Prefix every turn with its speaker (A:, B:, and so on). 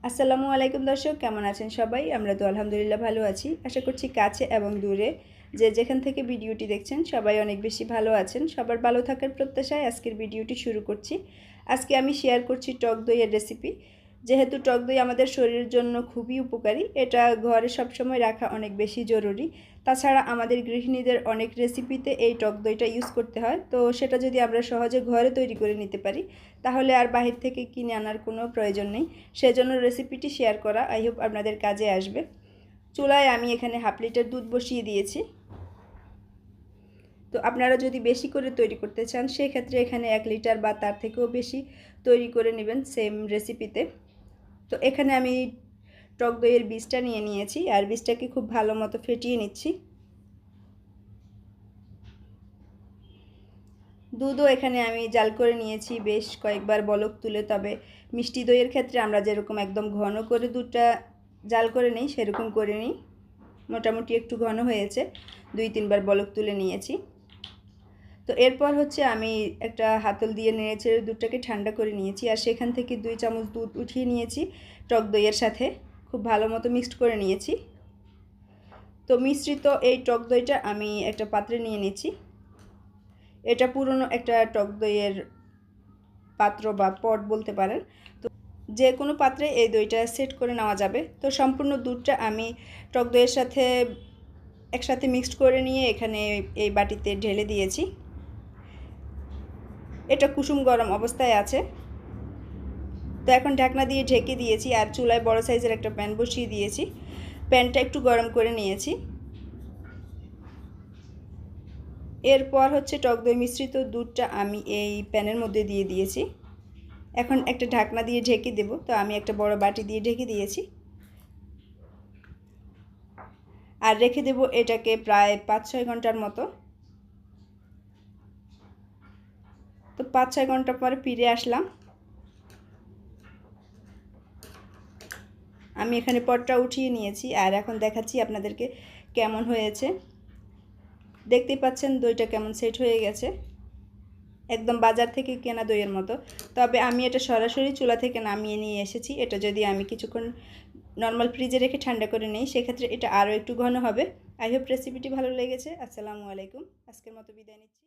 A: আসসালামু আলাইকুম দর্শক, কেমন আছেন সবাই? আমরা তো আলহামদুলিল্লাহ ভালো আছি। আশা করছি কাছে এবং দূরে যে যেখান থেকে ভিডিওটি দেখছেন সবাই অনেক বেশি ভালো আছেন। সবার ভালো থাকার প্রত্যাশায় আজকের ভিডিওটি শুরু করছি। আজকে আমি শেয়ার করছি টক দইয়ের রেসিপি। যেহেতু টক দই আমাদের শরীরের জন্য খুবই উপকারী, এটা ঘরে সবসময় রাখা অনেক বেশি জরুরি। তাছাড়া আমাদের গৃহিণীদের অনেক রেসিপিতে এই টক দইটা ইউজ করতে হয়, তো সেটা যদি আমরা সহজে ঘরে তৈরি করে নিতে পারি তাহলে আর বাহির থেকে কিনে আনার কোনো প্রয়োজন নেই। সেজন্য রেসিপিটি শেয়ার করা, আই হোপ আপনাদের কাজে আসবে। চুলায় আমি এখানে হাফ লিটার দুধ বসিয়ে দিয়েছি। তো আপনারা যদি বেশি করে তৈরি করতে চান সেক্ষেত্রে এখানে 1 লিটার বা তার থেকেও বেশি তৈরি করে নেবেন সেম রেসিপিতে। তো এখানে আমি টক দইয়ের বীজটা নিয়ে নিয়েছি আর বীজটাকে খুব ভালো মতো ফেটিয়ে নিচ্ছি। দুধও এখানে আমি জাল করে নিয়েছি বেশ কয়েকবার বলক তুলে, তবে মিষ্টি দইয়ের ক্ষেত্রে আমরা যেরকম একদম ঘন করে দুধটা জাল করে নিই সেরকম করে নিই। মোটামুটি একটু ঘন হয়েছে, 2-3 বার বলক তুলে নিয়েছি। তো এরপর হচ্ছে আমি একটা হাতল দিয়ে নেড়েচেড়ে দুধটাকে ঠান্ডা করে নিয়েছি আর সেখান থেকে 2 চামচ দুধ উঠিয়ে নিয়েছি টক দইয়ের সাথে, খুব ভালো মতো মিক্সড করে নিয়েছি। তো মিশ্রিত এই টক দইটা আমি একটা পাত্রে নিয়ে নিচ্ছি। এটা পুরনো একটা টক দইয়ের পাত্র বা পট বলতে পারেন। তো যে কোনো পাত্রে এই দইটা সেট করে নেওয়া যাবে। তো সম্পূর্ণ দুধটা আমি টক দইয়ের সাথে একসাথে মিক্সড করে নিয়ে এখানে এই বাটিতে ঢেলে দিয়েছি। এটা কুসুম গরম অবস্থায় আছে। তো এখন ঢাকনা দিয়ে ঢেকে দিয়েছি আর চুলায় বড় সাইজের একটা প্যান বসিয়ে দিয়েছি। প্যানটা একটু গরম করে নিয়েছি। এরপর হচ্ছে টক দই মিশ্রিত দুধটা আমি এই প্যানের মধ্যে দিয়ে দিয়েছি। এখন একটা ঢাকনা দিয়ে ঢেকে দেব। তো আমি একটা বড় বাটি দিয়ে ঢেকে দিয়েছি আর রেখে দেব এটাকে প্রায় 5-6 ঘন্টার মতো। তো 5-6 ঘন্টা পরে ফিরে আসলাম। আমি এখানে পটটা উঠিয়ে নিয়েছি আর এখন দেখাচ্ছি আপনাদেরকে কেমন হয়েছে। দেখতেই পাচ্ছেন দইটা কেমন সেট হয়ে গেছে, একদম বাজার থেকে কেনা দইয়ের মতো। তবে আমি এটা সরাসরি চুলা থেকে নামিয়ে নিয়ে এসেছি। এটা যদি আমি কিছুক্ষণ নর্মাল ফ্রিজে রেখে ঠান্ডা করে নিই সেক্ষেত্রে এটা আরও একটু ঘন হবে। আই হোপ রেসিপিটি ভালো লেগেছে। আসসালামু আলাইকুম। আজকের মতো বিদায় নিচ্ছি।